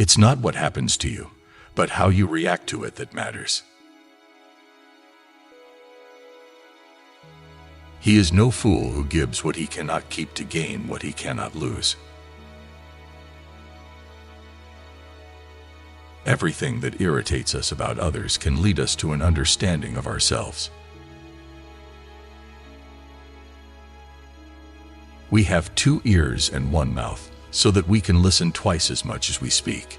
It's not what happens to you, but how you react to it that matters. He is no fool who gives what he cannot keep to gain what he cannot lose. Everything that irritates us about others can lead us to an understanding of ourselves. We have 2 ears and 1 mouth, so that we can listen twice as much as we speak.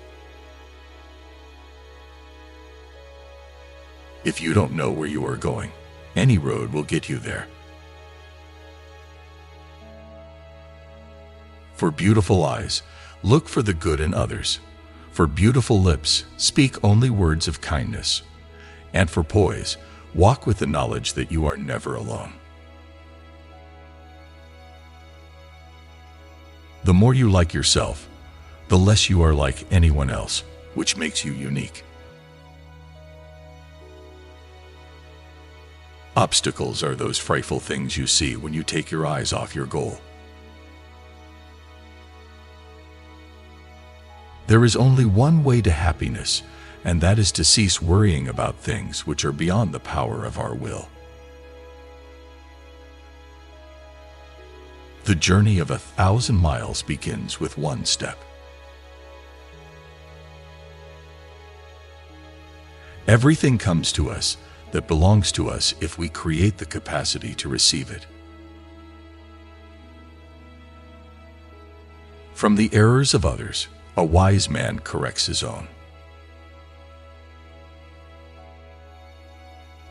If you don't know where you are going, any road will get you there. For beautiful eyes, look for the good in others. For beautiful lips, speak only words of kindness. And for poise, walk with the knowledge that you are never alone. The more you like yourself, the less you are like anyone else, which makes you unique. Obstacles are those frightful things you see when you take your eyes off your goal. There is only one way to happiness, and that is to cease worrying about things which are beyond the power of our will. The journey of 1,000 miles begins with 1 step. Everything comes to us that belongs to us if we create the capacity to receive it. From the errors of others, a wise man corrects his own.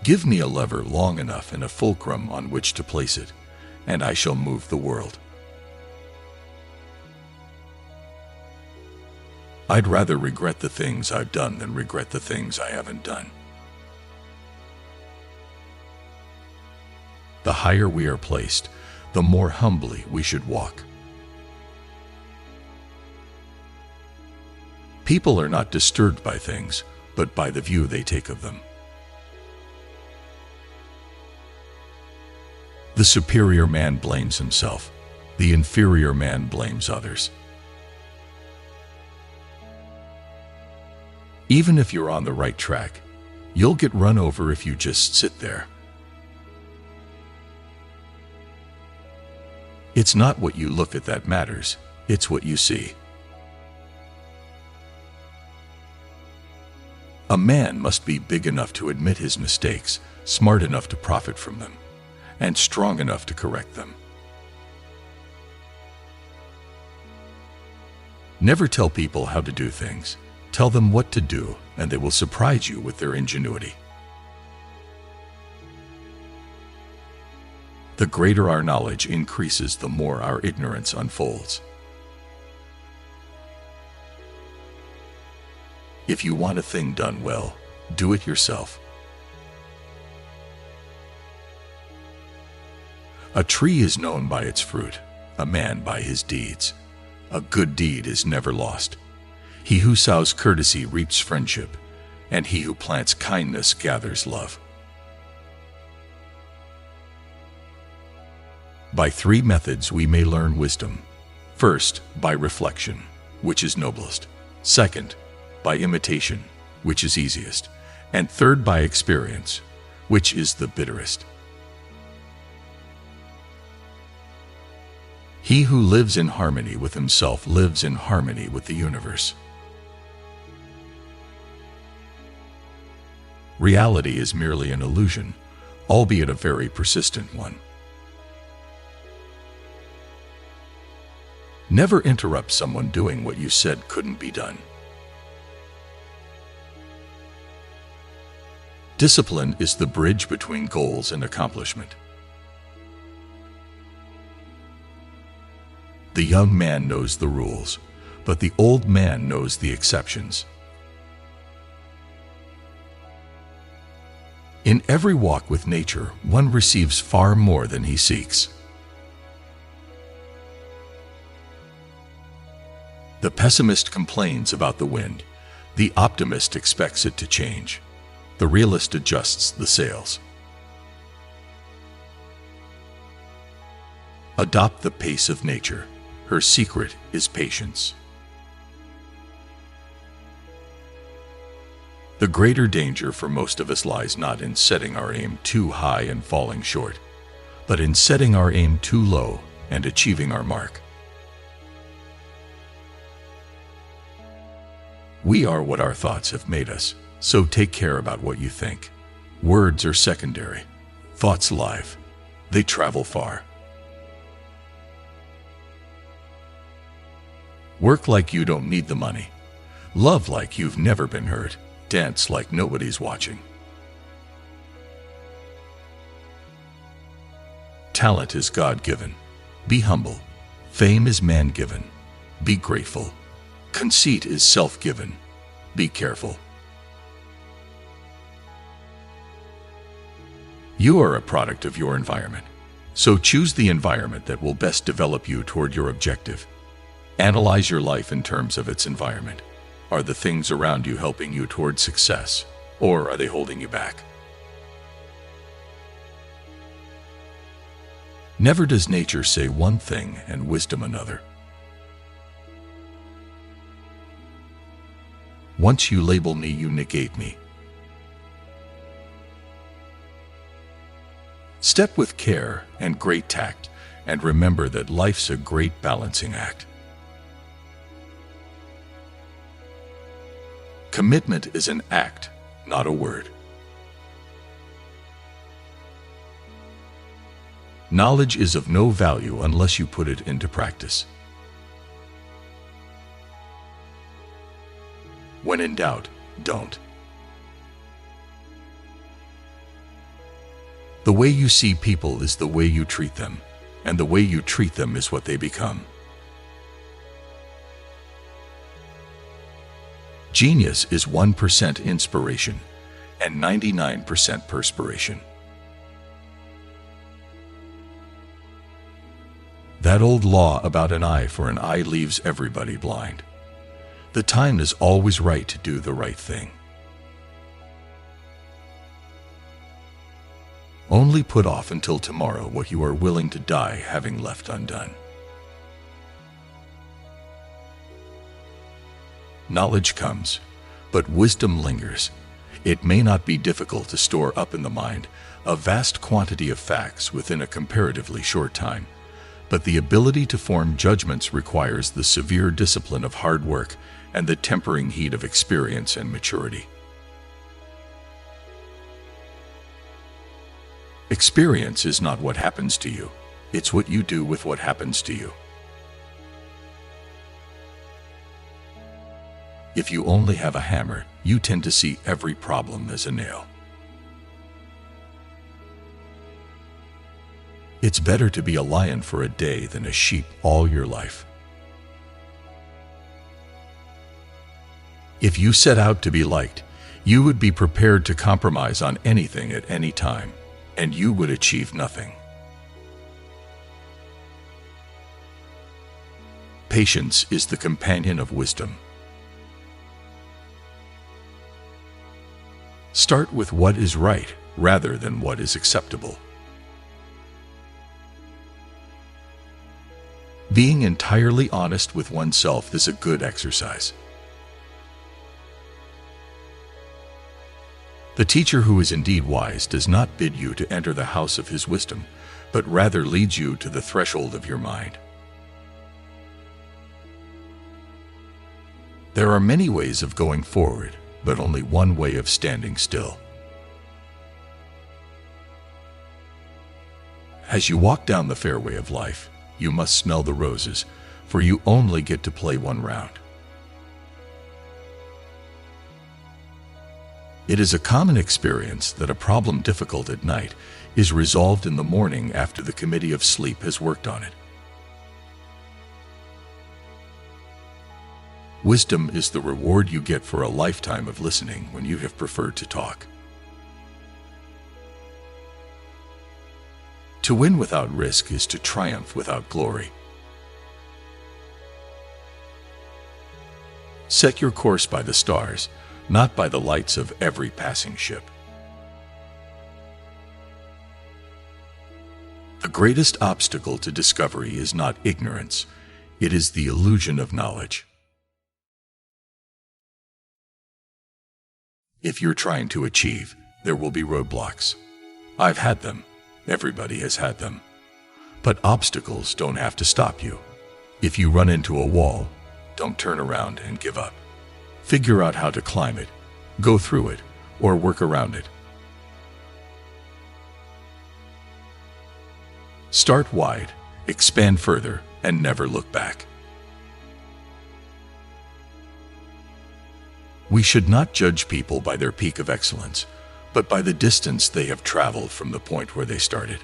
Give me a lever long enough and a fulcrum on which to place it, and I shall move the world. I'd rather regret the things I've done than regret the things I haven't done. The higher we are placed, the more humbly we should walk. People are not disturbed by things, but by the view they take of them. The superior man blames himself. The inferior man blames others. Even if you're on the right track, you'll get run over if you just sit there. It's not what you look at that matters, it's what you see. A man must be big enough to admit his mistakes, smart enough to profit from them, and strong enough to correct them. Never tell people how to do things. Tell them what to do, and they will surprise you with their ingenuity. The greater our knowledge increases, the more our ignorance unfolds. If you want a thing done well, do it yourself. A tree is known by its fruit, a man by his deeds. A good deed is never lost. He who sows courtesy reaps friendship, and he who plants kindness gathers love. By 3 methods we may learn wisdom. First, by reflection, which is noblest. Second, by imitation, which is easiest. And third, by experience, which is the bitterest. He who lives in harmony with himself lives in harmony with the universe. Reality is merely an illusion, albeit a very persistent one. Never interrupt someone doing what you said couldn't be done. Discipline is the bridge between goals and accomplishment. The young man knows the rules, but the old man knows the exceptions. In every walk with nature, one receives far more than he seeks. The pessimist complains about the wind. The optimist expects it to change. The realist adjusts the sails. Adopt the pace of nature. Her secret is patience. The greater danger for most of us lies not in setting our aim too high and falling short, but in setting our aim too low and achieving our mark. We are what our thoughts have made us, so take care about what you think. Words are secondary. Thoughts live. They travel far. Work like you don't need the money. Love like you've never been hurt. Dance like nobody's watching. Talent is God-given. Be humble. Fame is man-given. Be grateful. Conceit is self-given. Be careful. You are a product of your environment, so choose the environment that will best develop you toward your objective. Analyze your life in terms of its environment. Are the things around you helping you toward success, or are they holding you back? Never does nature say one thing and wisdom another. Once you label me, you negate me. Step with care and great tact, and remember that life's a great balancing act. Commitment is an act, not a word. Knowledge is of no value unless you put it into practice. When in doubt, don't. The way you see people is the way you treat them, and the way you treat them is what they become. Genius is 1% inspiration and 99% perspiration. That old law about an eye for an eye leaves everybody blind. The time is always right to do the right thing. Only put off until tomorrow what you are willing to die having left undone. Knowledge comes, but wisdom lingers. It may not be difficult to store up in the mind a vast quantity of facts within a comparatively short time, but the ability to form judgments requires the severe discipline of hard work and the tempering heat of experience and maturity. Experience is not what happens to you, it's what you do with what happens to you. If you only have a hammer, you tend to see every problem as a nail. It's better to be a lion for a day than a sheep all your life. If you set out to be liked, you would be prepared to compromise on anything at any time, and you would achieve nothing. Patience is the companion of wisdom. Start with what is right rather than what is acceptable. Being entirely honest with oneself is a good exercise. The teacher who is indeed wise does not bid you to enter the house of his wisdom, but rather leads you to the threshold of your mind. There are many ways of going forward, but only one way of standing still. As you walk down the fairway of life, you must smell the roses, for you only get to play one round. It is a common experience that a problem difficult at night is resolved in the morning after the committee of sleep has worked on it. Wisdom is the reward you get for a lifetime of listening when you have preferred to talk. To win without risk is to triumph without glory. Set your course by the stars, not by the lights of every passing ship. The greatest obstacle to discovery is not ignorance, it is the illusion of knowledge. If you're trying to achieve, there will be roadblocks. I've had them. Everybody has had them. But obstacles don't have to stop you. If you run into a wall, don't turn around and give up. Figure out how to climb it, go through it, or work around it. Start wide, expand further, and never look back. We should not judge people by their peak of excellence, but by the distance they have traveled from the point where they started.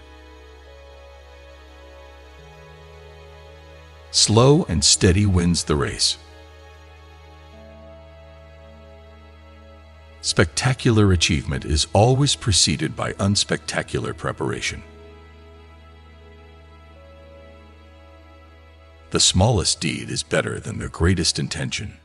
Slow and steady wins the race. Spectacular achievement is always preceded by unspectacular preparation. The smallest deed is better than the greatest intention.